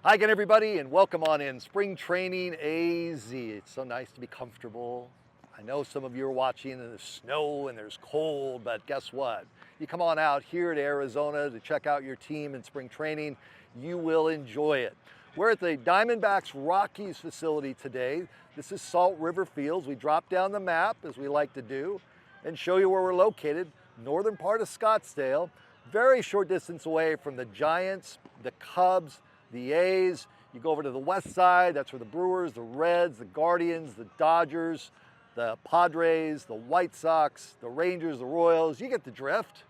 Hi again, everybody, and welcome on in Spring Training AZ. It's so nice to be comfortable. I know some of you are watching and there's snow and there's cold, but guess what? You come on out here to Arizona to check out your team in spring training, you will enjoy it. We're at the Diamondbacks Rockies facility today. This is Salt River Fields. We drop down the map, as we like to do, and show you where we're located. Northern part of Scottsdale, very short distance away from the Giants, the Cubs, the A's. You go over to the west side, that's where the Brewers, the Reds, the Guardians, the Dodgers, the Padres, the White Sox, the Rangers, the Royals. You get the drift.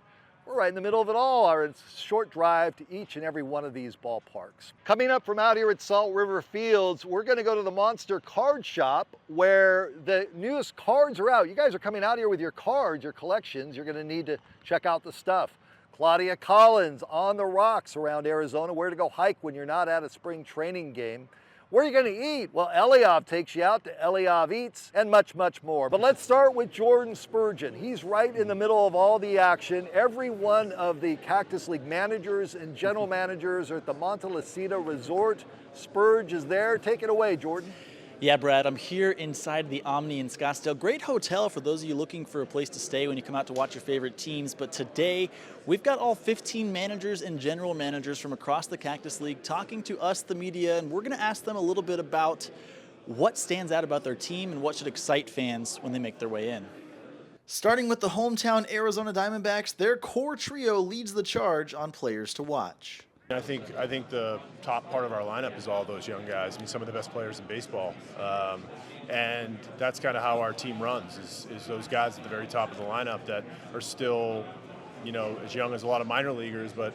We're right in the middle of it all. Our short drive to each and every one of these ballparks. Coming up from out here at Salt River Fields, we're going to go to the Monster Card Shop where the newest cards are out. You guys are coming out here with your cards, your collections. You're going to need to check out the stuff. Claudia Collins on the rocks around Arizona, where to go hike when you're not at a spring training game. Where are you going to eat? Well, Eliav takes you out to Eliav Eats and much, much more. But let's start with Jordan Spurgeon. He's right in the middle of all the action. Every one of the Cactus League managers and general managers are at the Montecito Resort. Spurge is there. Take it away, Jordan. Yeah, Brad, I'm here inside the Omni in Scottsdale. Great hotel for those of you looking for a place to stay when you come out to watch your favorite teams. But today, we've got all 15 managers and general managers from across the Cactus League talking to us, the media, and we're going to ask them a little bit about what stands out about their team and what should excite fans when they make their way in. Starting with the hometown Arizona Diamondbacks, their core trio leads the charge on players to watch. I think the top part of our lineup is all those young guys. I mean, some of the best players in baseball, and that's kind of how our team runs. Is those guys at the very top of the lineup that are still, as young as a lot of minor leaguers, but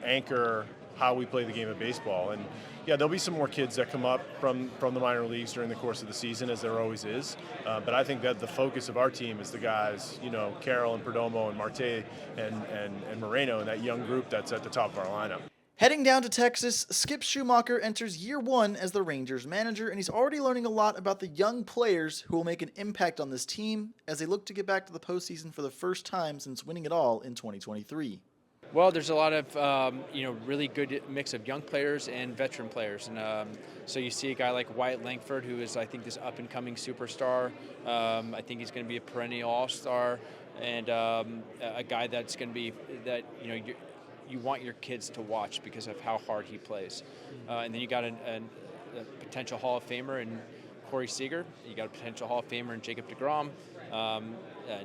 anchor how we play the game of baseball. And yeah, there'll be some more kids that come up from the minor leagues during the course of the season, as there always is. But I think that the focus of our team is the guys, Carroll and Perdomo and Marte and Moreno, and that young group that's at the top of our lineup. Heading down to Texas, Skip Schumacher enters year one as the Rangers manager, and he's already learning a lot about the young players who will make an impact on this team as they look to get back to the postseason for the first time since winning it all in 2023. Well, there's a lot of really good mix of young players and veteran players, and so you see a guy like Wyatt Langford, who is, I think, this up-and-coming superstar. I think he's going to be a perennial all-star, and a guy that's going to be that you want your kids to watch because of how hard he plays. And then you got a potential Hall of Famer in Corey Seager. You got a potential Hall of Famer in Jacob deGrom.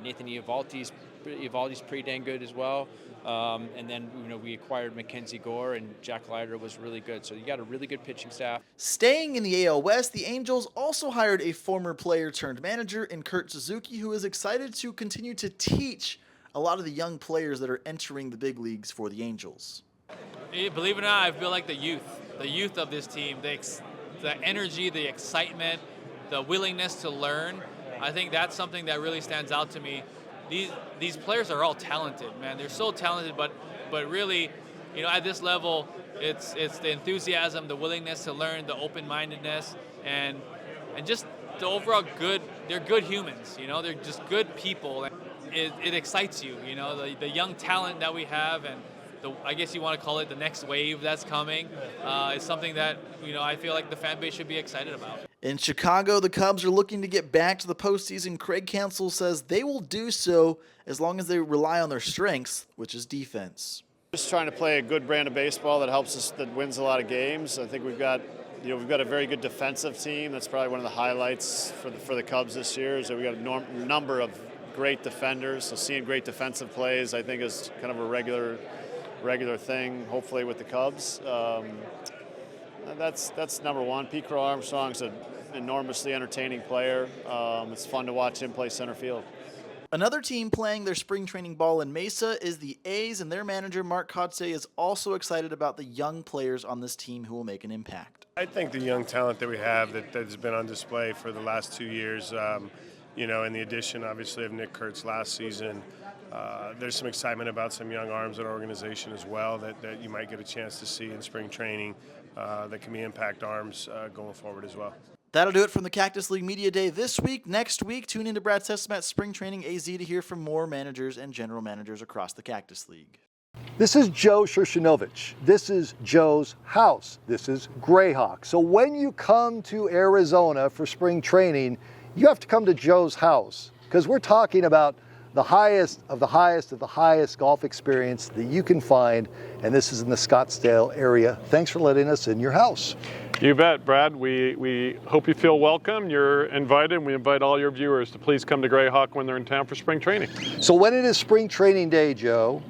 Nathan Eovaldi's pretty dang good as well. And then we acquired Mackenzie Gore, and Jack Leiter was really good. So you got a really good pitching staff. Staying in the AL West, the Angels also hired a former player turned manager in Kurt Suzuki, who is excited to continue to teach a lot of the young players that are entering the big leagues for the Angels. Believe it or not, I feel like the youth of this team, the energy, the excitement, the willingness to learn. I think that's something that really stands out to me. These players are all talented, man. They're so talented, but really, at this level, it's the enthusiasm, the willingness to learn, the open-mindedness, and just the overall good. They're good humans, They're just good people. It excites you, the young talent that we have, and I guess you want to call it the next wave that's coming, is something that, I feel like the fan base should be excited about. In Chicago, the Cubs are looking to get back to the postseason. Craig Counsell says they will do so as long as they rely on their strengths, which is defense. Just trying to play a good brand of baseball that helps us, that wins a lot of games. I think we've got a very good defensive team. That's probably one of the highlights for the Cubs this year, is that we got a number of great defenders. So seeing great defensive plays, I think, is kind of a regular thing, hopefully, with the Cubs. That's number one. Pete Crow Armstrong's an enormously entertaining player. It's fun to watch him play center field. Another team playing their spring training ball in Mesa is the A's, and their manager, Mark Kotsay, is also excited about the young players on this team who will make an impact. I think the young talent that we have that has been on display for the last 2 years, and the addition, obviously, of Nick Kurtz last season, there's some excitement about some young arms in our organization as well that you might get a chance to see in spring training that can be impact arms going forward as well. That'll do it from the Cactus League Media Day this week. Next week, tune into Brad Cesmat Spring Training AZ to hear from more managers and general managers across the Cactus League. This is Joe Shurshinovich. This is Joe's house. This is Greyhawk. So when you come to Arizona for spring training, you have to come to Joe's house because we're talking about the highest of the highest of the highest golf experience that you can find, and this is in the Scottsdale area. Thanks for letting us in your house. You bet, Brad. We hope you feel welcome. You're invited, and we invite all your viewers to please come to Greyhawk when they're in town for spring training. So when it is spring training day, Joe,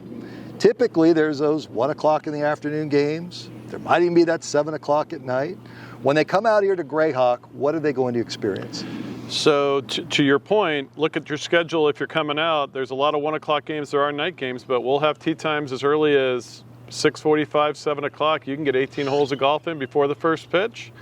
typically there's those 1 o'clock in the afternoon games. There might even be that 7 o'clock at night. When they come out here to Greyhawk, what are they going to experience? So to your point, look at your schedule if you're coming out. There's a lot of 1 o'clock games. There are night games, but we'll have tee times as early as 6:45, 7 o'clock. You can get 18 holes of golf in before the first pitch.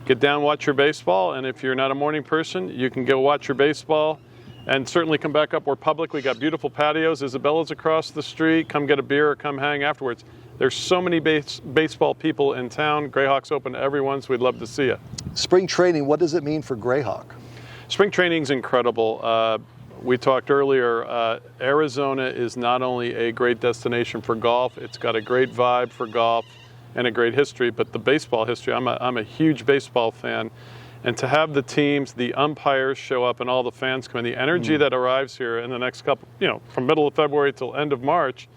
Get down, watch your baseball, and if you're not a morning person, you can go watch your baseball and certainly come back up. We're public. We got beautiful patios. Isabella's across the street. Come get a beer or come hang afterwards. There's so many baseball people in town. Greyhawk's open to everyone, so we'd love to see you. Spring training, what does it mean for Greyhawk? Spring training's incredible. We talked earlier, Arizona is not only a great destination for golf, it's got a great vibe for golf and a great history, but the baseball history, I'm a huge baseball fan. And to have the teams, the umpires show up and all the fans come in, the energy that arrives here in the next couple, from middle of February till end of March.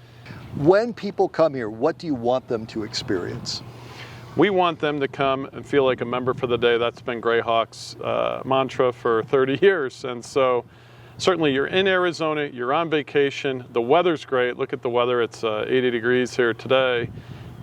When people come here, what do you want them to experience? We want them to come and feel like a member for the day. That's been Greyhawk's mantra for 30 years. And so certainly you're in Arizona, you're on vacation, the weather's great. Look at the weather, it's 80 degrees here today.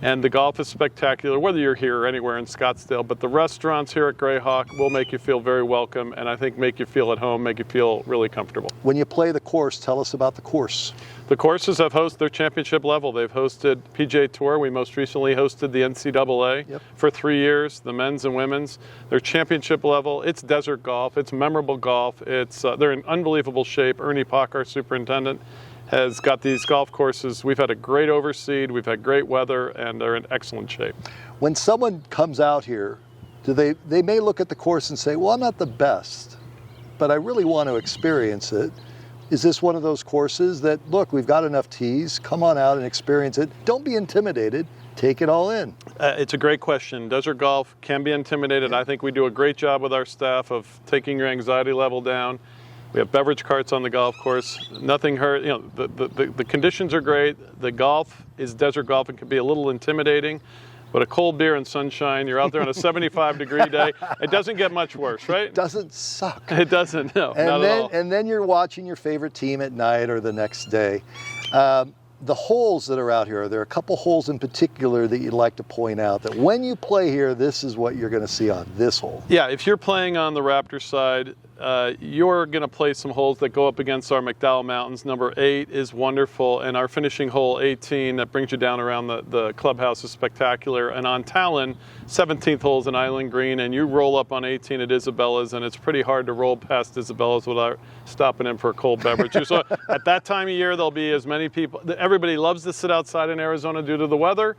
And the golf is spectacular, whether you're here or anywhere in Scottsdale. But the restaurants here at Greyhawk will make you feel very welcome, and I think make you feel at home, make you feel really comfortable. When you play the course, tell us about the course. The courses have hosted their championship level. They've hosted PGA Tour. We most recently hosted the NCAA for 3 years, the men's and women's. They're championship level. It's desert golf. It's memorable golf. They're in unbelievable shape. Ernie Pock, our superintendent, has got these golf courses. We've had a great overseed, we've had great weather, and they're in excellent shape. When someone comes out here, they may look at the course and say, well, I'm not the best, but I really want to experience it. Is this one of those courses that, look, we've got enough tees, come on out and experience it. Don't be intimidated, take it all in. It's a great question. Desert golf can be intimidated. I think we do a great job with our staff of taking your anxiety level down. We have beverage carts on the golf course. Nothing hurt. The conditions are great. The golf is desert golf. It can be a little intimidating, but a cold beer and sunshine, you're out there on a 75-degree day. It doesn't get much worse, right? It doesn't suck. It doesn't, no, not at all. And then you're watching your favorite team at night or the next day. The holes that are out here, are there a couple holes in particular that you'd like to point out that when you play here, this is what you're going to see on this hole? Yeah, if you're playing on the Raptor side, you're going to play some holes that go up against our McDowell Mountains. Number 8 is wonderful, and our finishing hole 18 that brings you down around the clubhouse is spectacular. And on Talon, 17th hole is an island green, and you roll up on 18 at Isabella's, and it's pretty hard to roll past Isabella's without stopping in for a cold beverage. So at that time of year, there'll be as many people. Everybody loves to sit outside in Arizona due to the weather.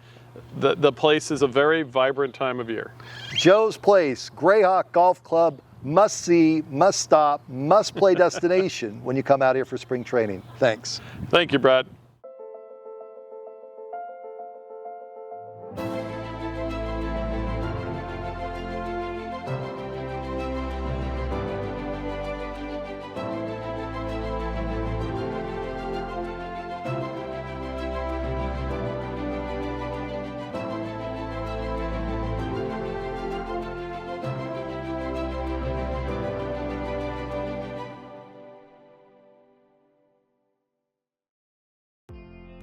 The place is a very vibrant time of year. Joe's Place, Greyhawk Golf Club, must see, must stop, must play destination when you come out here for spring training. Thanks. Thank you, Brad.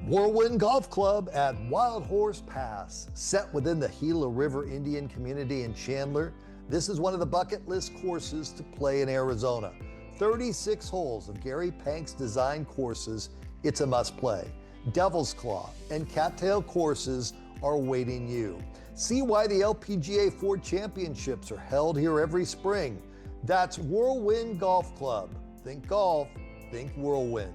Whirlwind Golf Club at Wild Horse Pass. Set within the Gila River Indian community in Chandler, this is one of the bucket list courses to play in Arizona. 36 holes of Gary Pank's design courses. It's a must play. Devil's Claw and Cattail courses are awaiting you. See why the LPGA Ford Championships are held here every spring. That's Whirlwind Golf Club. Think golf, think Whirlwind.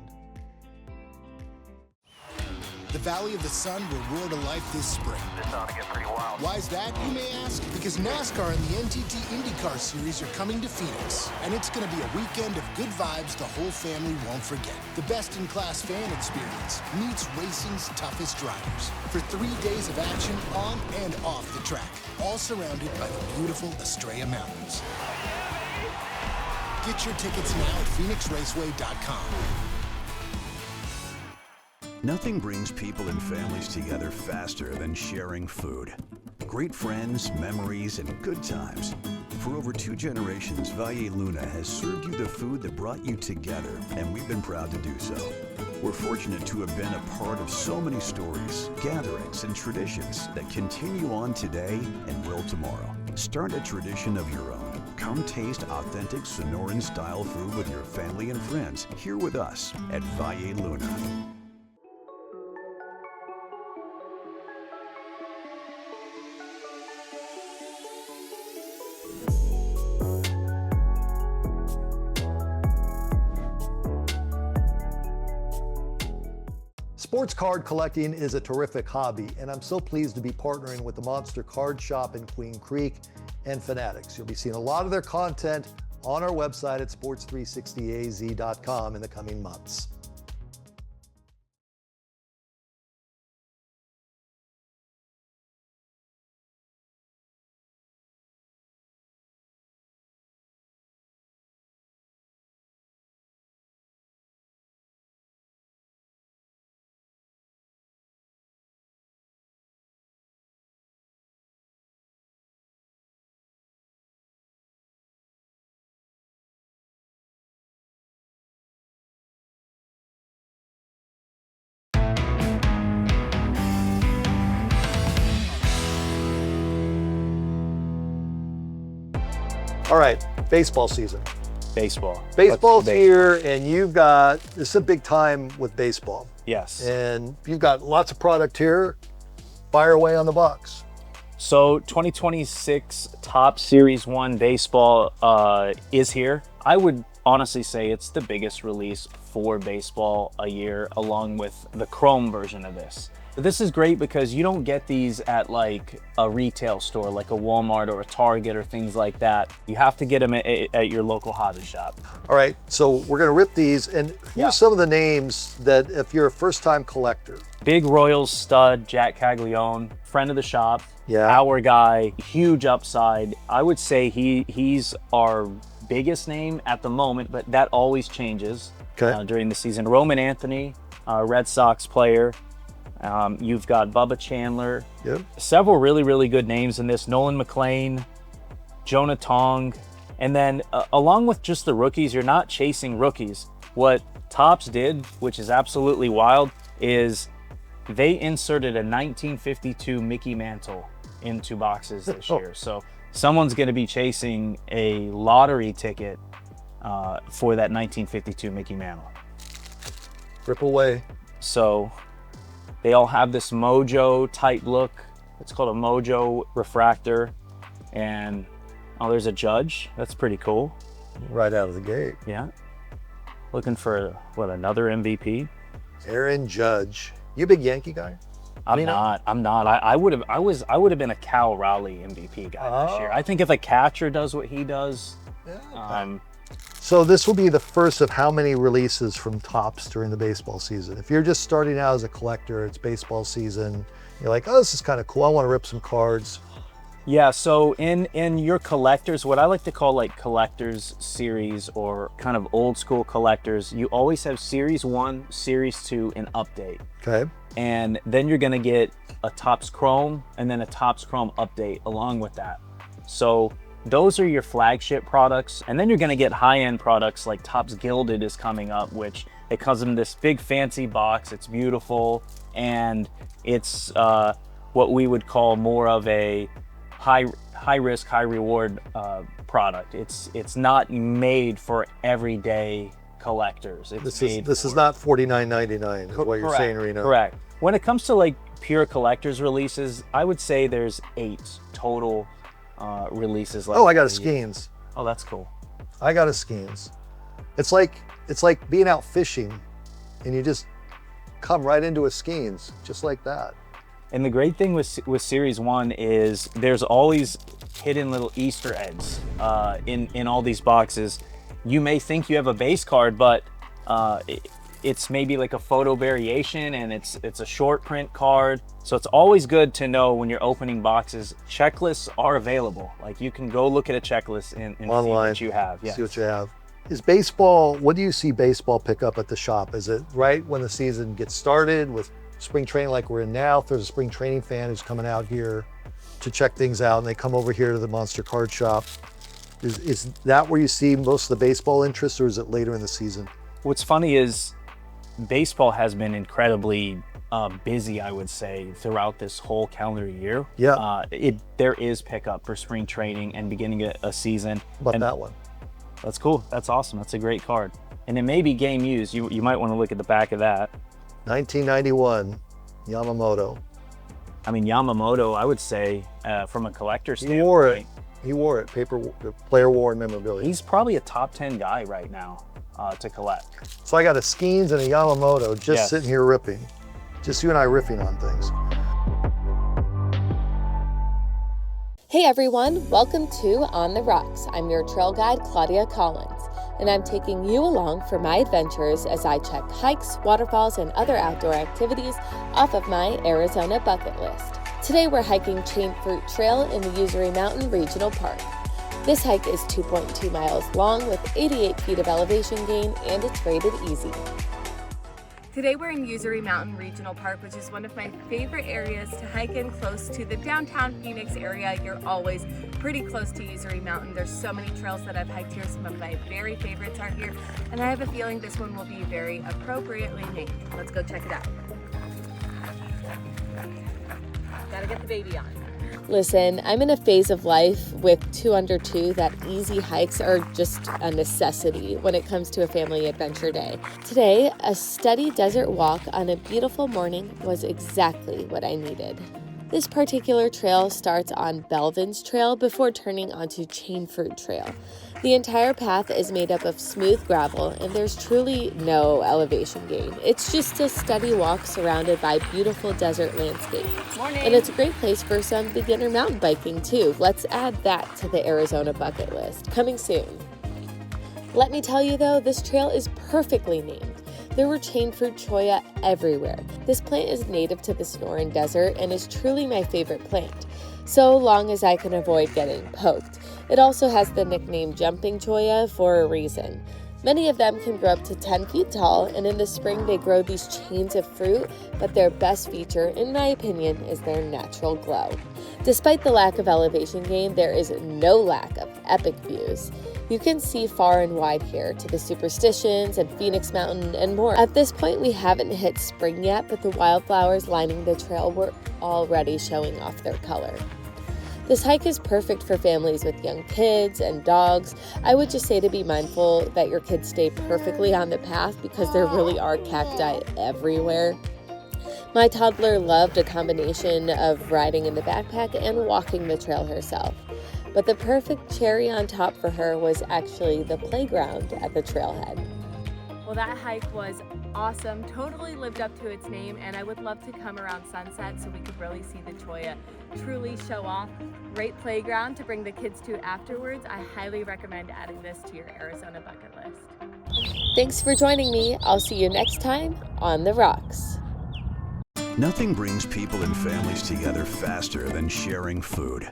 The Valley of the Sun will roar to life this spring. This ought to get pretty wild. Why is that, you may ask? Because NASCAR and the NTT IndyCar Series are coming to Phoenix, and it's going to be a weekend of good vibes the whole family won't forget. The best-in-class fan experience meets racing's toughest drivers for 3 days of action on and off the track, all surrounded by the beautiful Estrella Mountains. Get your tickets now at phoenixraceway.com. Nothing brings people and families together faster than sharing food. Great friends, memories, and good times. For over 2 generations, Valle Luna has served you the food that brought you together, and we've been proud to do so. We're fortunate to have been a part of so many stories, gatherings, and traditions that continue on today and will tomorrow. Start a tradition of your own. Come taste authentic Sonoran-style food with your family and friends here with us at Valle Luna. Sports card collecting is a terrific hobby, and I'm so pleased to be partnering with the Monster Card Shop in Queen Creek and Fanatics. You'll be seeing a lot of their content on our website at sports360az.com in the coming months. All right, baseball season. Baseball. Baseball's here, and you've got, this is a big time with baseball. Yes. And you've got lots of product here. Fire away on the box. So 2026 Top Series 1 baseball is here. I would honestly say it's the biggest release for baseball a year, along with the Chrome version of this. This is great because you don't get these at like a retail store, like a Walmart or a Target or things like that. You have to get them at your local hobby shop. All right, so we're gonna rip these, and here's some of the names that if you're a first-time collector. Big Royals stud, Jack Caglione, friend of the shop, our guy, huge upside. I would say he's our biggest name at the moment, but that always changes during the season. Roman Anthony, Red Sox player. You've got Bubba Chandler, several really good names in this. Nolan McLean, Jonah Tong, and then along with just the rookies, you're not chasing rookies. What Topps did, which is absolutely wild, is they inserted a 1952 Mickey Mantle into boxes this year. So someone's going to be chasing a lottery ticket for that 1952 Mickey Mantle. Rip away. So they all have this mojo type look. It's called a mojo refractor. And there's a Judge. That's pretty cool. Right out of the gate. Yeah. Looking for what, another MVP? Aaron Judge. You a big Yankee guy? I'm not. I would have been a Cal Raleigh MVP guy this year. I think if a catcher does what he does, So this will be the first of how many releases from Topps during the baseball season? If you're just starting out as a collector, it's baseball season, you're like, oh, this is kind of cool, I want to rip some cards. Yeah, so in your collectors, what I like to call like collectors series or kind of old school collectors, you always have Series 1, Series 2, and Update. Okay. And then you're gonna get a Topps Chrome and then a Topps Chrome Update along with that. So those are your flagship products, and then you're going to get high-end products like Topps Gilded is coming up, which it comes in this big fancy box. It's beautiful, and it's what we would call more of a high risk, high reward product. It's not made for everyday collectors. This is not $49.99 is what you're saying, Reno. Correct. When it comes to like pure collectors releases, I would say there's 8 total releases. Oh, I got a Skeens. Oh, that's cool. I got a Skeens. It's like being out fishing and you just come right into a Skeens, just like that. And the great thing with Series 1 is there's always hidden little Easter eggs in all these boxes. You may think you have a base card, but it's maybe like a photo variation, and it's a short print card. So it's always good to know when you're opening boxes, checklists are available. Like you can go look at a checklist and see what you have. Yes. See what you have. Is baseball, what do you see baseball pick up at the shop? Is it right when the season gets started with spring training like we're in now? If there's a spring training fan who's coming out here to check things out and they come over here to the Monster Card Shop, is that where you see most of the baseball interest, or is it later in the season? What's funny is baseball has been incredibly busy, I would say, throughout this whole calendar year. Yeah. There is pickup for spring training and beginning a season. How about that one? That's cool. That's awesome. That's a great card. And it may be game used. You might want to look at the back of that. 1991, Yamamoto. I mean, Yamamoto, I would say, from a collector standpoint. He wore it. He wore it. Player worn memorabilia. He's probably a top 10 guy right now to collect. So I got a Skeens and a Yamamoto just sitting here ripping. Just you and I riffing on things. Hey everyone, welcome to On the Rocks. I'm your trail guide, Claudia Collins, and I'm taking you along for my adventures as I check hikes, waterfalls, and other outdoor activities off of my Arizona bucket list. Today we're hiking Chain Fruit Trail in the Usery Mountain Regional Park. This hike is 2.2 miles long with 88 feet of elevation gain, and it's rated easy. Today we're in Usery Mountain Regional Park, which is one of my favorite areas to hike in close to the downtown Phoenix area. You're always pretty close to Usery Mountain. There's so many trails that I've hiked here. Some of my very favorites are here, and I have a feeling this one will be very appropriately named. Let's go check it out. Gotta get the baby on. Listen, I'm in a phase of life with 2 under 2 that easy hikes are just a necessity when it comes to a family adventure day. Today, a steady desert walk on a beautiful morning was exactly what I needed. This particular trail starts on Belvin's Trail before turning onto Chain Fruit Trail. The entire path is made up of smooth gravel, and there's truly no elevation gain. It's just a steady walk surrounded by beautiful desert landscape. Morning. And it's a great place for some beginner mountain biking too. Let's add that to the Arizona bucket list. Coming soon. Let me tell you though, this trail is perfectly named. There were chain fruit cholla everywhere. This plant is native to the Sonoran Desert and is truly my favorite plant, so long as I can avoid getting poked. It also has the nickname jumping cholla for a reason. Many of them can grow up to 10 feet tall, and in the spring they grow these chains of fruit, but their best feature, in my opinion, is their natural glow. Despite the lack of elevation gain, there is no lack of epic views. You can see far and wide here to the Superstitions and Phoenix Mountain and more. At this point, we haven't hit spring yet, but the wildflowers lining the trail were already showing off their color. This hike is perfect for families with young kids and dogs. I would just say to be mindful that your kids stay perfectly on the path because there really are cacti everywhere. My toddler loved a combination of riding in the backpack and walking the trail herself. But the perfect cherry on top for her was actually the playground at the trailhead. Well, that hike was awesome, totally lived up to its name, and I would love to come around sunset so we could really see the cholla truly show off. Great playground to bring the kids to afterwards. I highly recommend adding this to your Arizona bucket list. Thanks for joining me. I'll see you next time on The Rocks. Nothing brings people and families together faster than sharing food.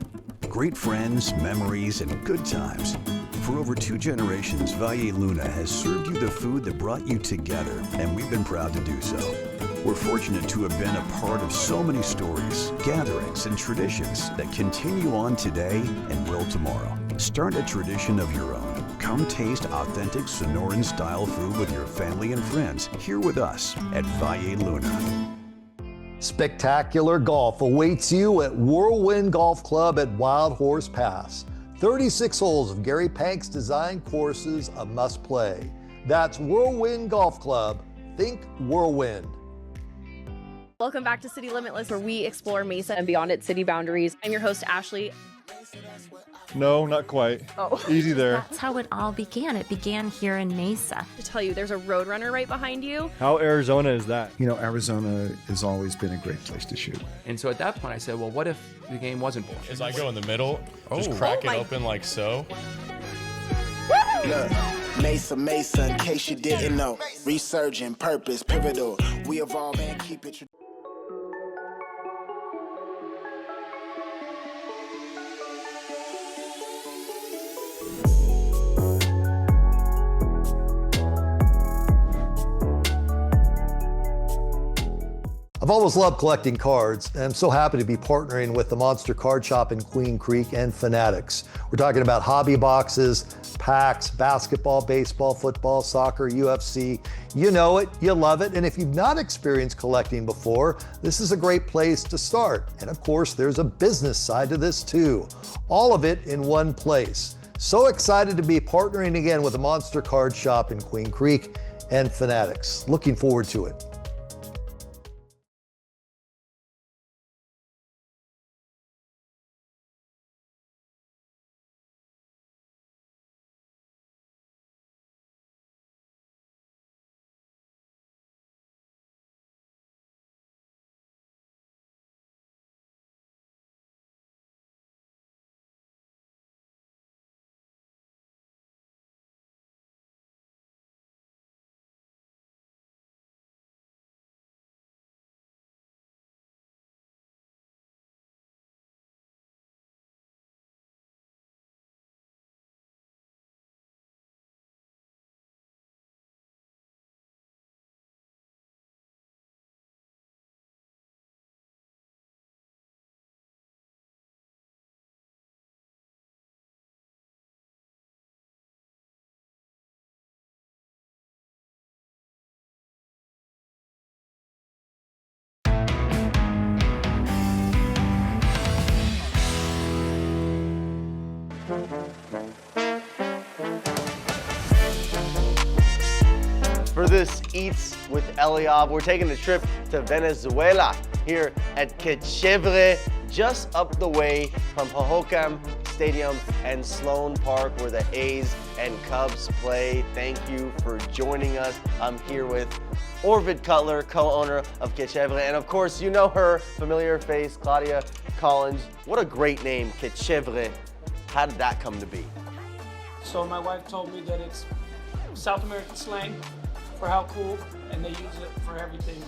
Great friends, memories, and good times. For over 2 generations, Valle Luna has served you the food that brought you together, and we've been proud to do so. We're fortunate to have been a part of so many stories, gatherings, and traditions that continue on today and will tomorrow. Start a tradition of your own. Come taste authentic Sonoran-style food with your family and friends here with us at Valle Luna. Spectacular golf awaits you at Whirlwind Golf Club at Wild Horse Pass. 36 holes of Gary Pank's design courses, a must play. That's Whirlwind Golf Club. Think Whirlwind. Welcome back to City Limitless, where we explore Mesa and beyond its city boundaries. I'm your host, Ashley. No, not quite. Oh. Easy there. That's how it all began. It began here in Mesa. To tell you, there's a Roadrunner right behind you. How Arizona is that? You know, Arizona has always been a great place to shoot. And so at that point I said, well, what if the game wasn't born? As I go in the middle, just crack it open like so. Look, Mesa, in case you didn't know. Resurgent, purpose, pivotal. We evolve and keep it. I've always loved collecting cards, and I'm so happy to be partnering with the Monster Card Shop in Queen Creek and Fanatics. We're talking about hobby boxes, packs, basketball, baseball, football, soccer, UFC. You know it, you love it, and if you've not experienced collecting before, this is a great place to start. And of course, there's a business side to this too. All of it in one place. So excited to be partnering again with the Monster Card Shop in Queen Creek and Fanatics. Looking forward to it. For this Eats with Eliab, we're taking a trip to Venezuela here at Quechevre, just up the way from Hohokam Stadium and Sloan Park, where the A's and Cubs play. Thank you for joining us. I'm here with Orvid Cutler, co-owner of Quechevre, and of course, you know her, familiar face, Claudia Collins. What a great name, Quechevre. How did that come to be? So my wife told me that it's South American slang for how cool, and they use it for everything.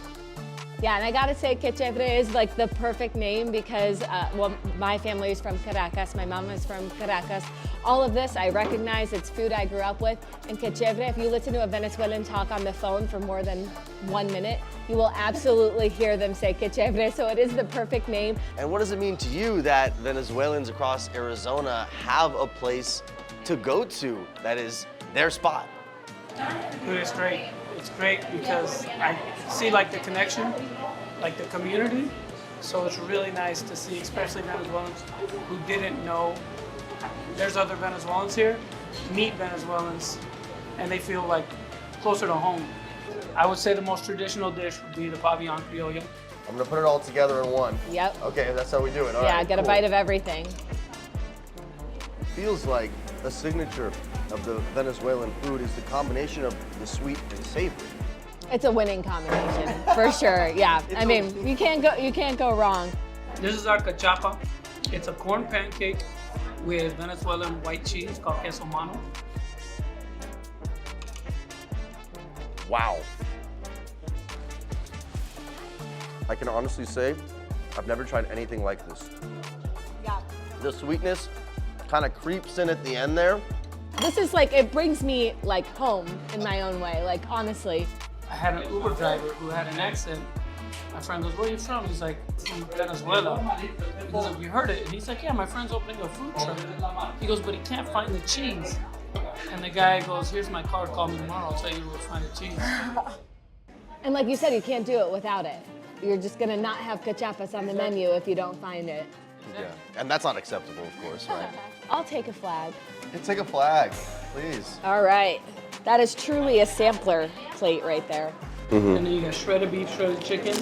Yeah, and I gotta say, Quechevre is like the perfect name because, well, my family is from Caracas, my mom is from Caracas. All of this, I recognize, it's food I grew up with. And Quechevre, if you listen to a Venezuelan talk on the phone for more than 1 minute, you will absolutely hear them say Quechevre, so it is the perfect name. And what does it mean to you that Venezuelans across Arizona have a place to go to that is their spot? It's great. It's great because I see like the connection, like the community. So it's really nice to see, especially Venezuelans who didn't know there's other Venezuelans here, meet Venezuelans, and they feel like closer to home. I would say the most traditional dish would be the pabellon criollo. I'm gonna put it all together in one. Yep. Okay, that's how we do it. All yeah, right, get a cool. bite of everything. Feels like a signature of the Venezuelan food is the combination of the sweet and savory. It's a winning combination, for sure, yeah. I mean, you can't go wrong. This is our cachapa. It's a corn pancake with Venezuelan white cheese called queso mano. Wow. I can honestly say, I've never tried anything like this. Yeah. The sweetness kind of creeps in at the end there. This is like, it brings me like home in my own way, like honestly. I had an Uber driver who had an accent. My friend goes, where are you from? He's like, from Venezuela. He goes, have you heard it? And he's like, yeah, my friend's opening a food truck. He goes, but he can't find the cheese. And the guy goes, here's my card, call me tomorrow, I'll tell you where to find the cheese. And like you said, you can't do it without it. You're just gonna not have cachapas on the menu if you don't find it. Yeah, and that's not acceptable, of course, right? I'll take a flag. Take a flag, please. All right. That is truly a sampler plate right there. And then you got shredded beef, shredded chicken,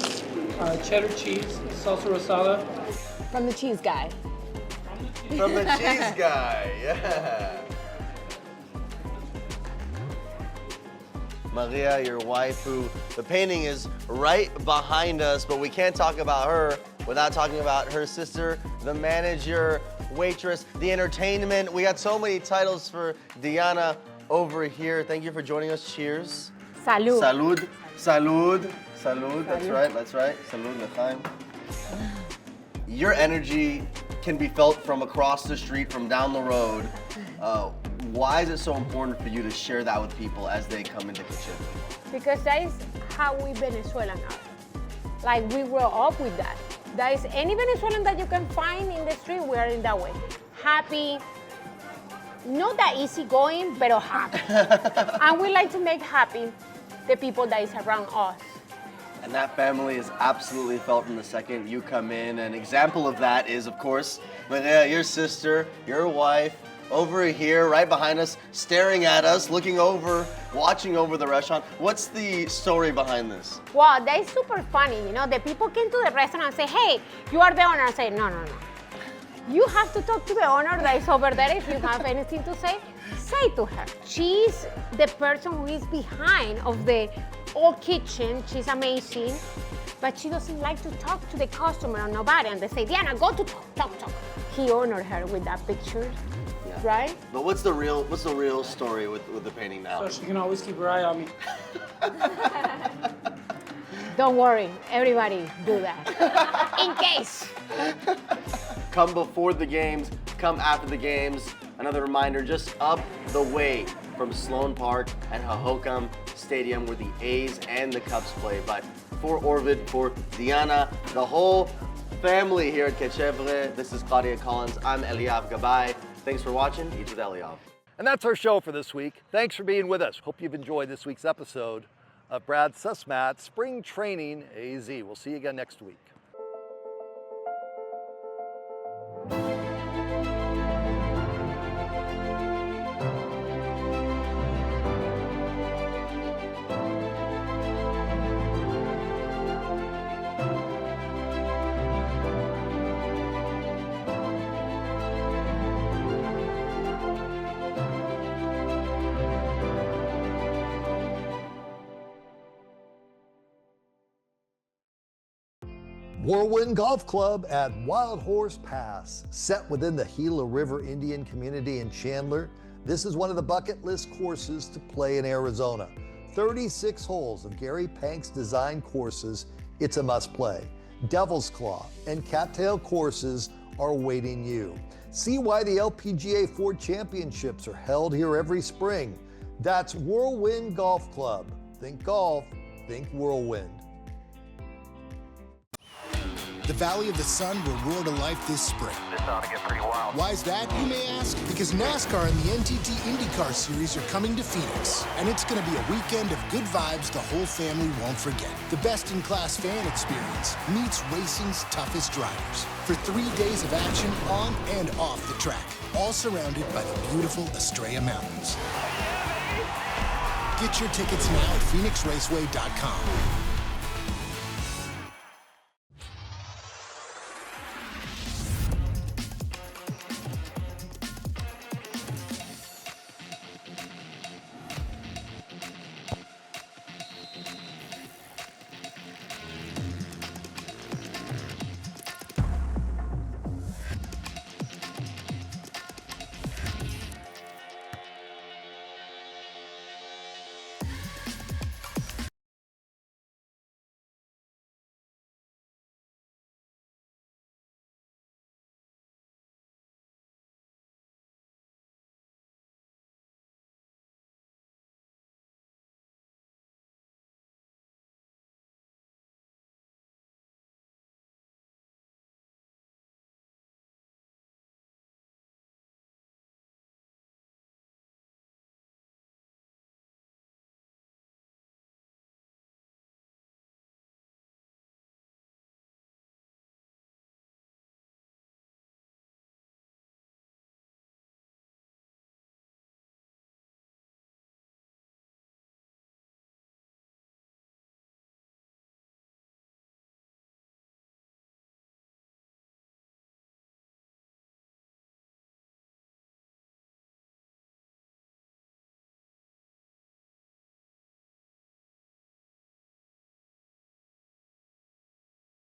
cheddar cheese, salsa rosada. From the cheese guy. From the cheese guy, yeah. Maria, your wife, who the painting is right behind us, but we can't talk about her without talking about her sister, the manager, waitress, the entertainment. We got so many titles for Diana over here. Thank you for joining us. Cheers. Salud. Salud. Salud. Salud. That's right. That's right. Salud, l'chaim. Your energy can be felt from across the street, from down the road. Why is it so important for you to share that with people as they come into kitchen? Because that is how we Venezuelan are. Like we grew up with that. That is any Venezuelan that you can find in the street, we are in that way. Happy, not that easygoing, but happy. And we like to make happy the people that is around us. And that family is absolutely felt from the second you come in. An example of that is, of course, Maria, your sister, your wife, over here, right behind us, staring at us, looking over, watching over the restaurant. What's the story behind this? Wow, that is super funny. You know, the people came to the restaurant and say, hey, you are the owner. I say, no. You have to talk to the owner that is over there. If you have anything to say to her. She's the person who is behind of the old kitchen. She's amazing, but she doesn't like to talk to the customer or nobody. And they say, Diana, go to talk. He honored her with that picture. Yeah. Right? But what's the real story with the painting now? So she can always keep her eye on me. Don't worry, everybody do that. In case. Come before the games, come after the games. Another reminder, just up the way from Sloan Park and Hohokam Stadium where the A's and the Cubs play. But for Orvid, for Diana, the whole family here at Quechevre, this is Claudia Collins. I'm Eliav Gabay. Thanks for watching Eat with Eliav. And that's our show for this week. Thanks for being with us. Hope you've enjoyed this week's episode of Brad Cesmat Spring Training AZ. We'll see you again next week. Whirlwind Golf Club at Wild Horse Pass. Set within the Gila River Indian community in Chandler, this is one of the bucket list courses to play in Arizona. 36 holes of Gary Pank's design courses. It's a must play. Devil's Claw and Cattail courses are awaiting you. See why the LPGA Ford Championships are held here every spring. That's Whirlwind Golf Club. Think golf, think Whirlwind. The Valley of the Sun will roar to life this spring. This ought to get pretty wild. Why is that, you may ask? Because NASCAR and the NTT IndyCar Series are coming to Phoenix, and it's going to be a weekend of good vibes the whole family won't forget. The best-in-class fan experience meets racing's toughest drivers for 3 days of action on and off the track, all surrounded by the beautiful Estrella Mountains. Get your tickets now at PhoenixRaceway.com.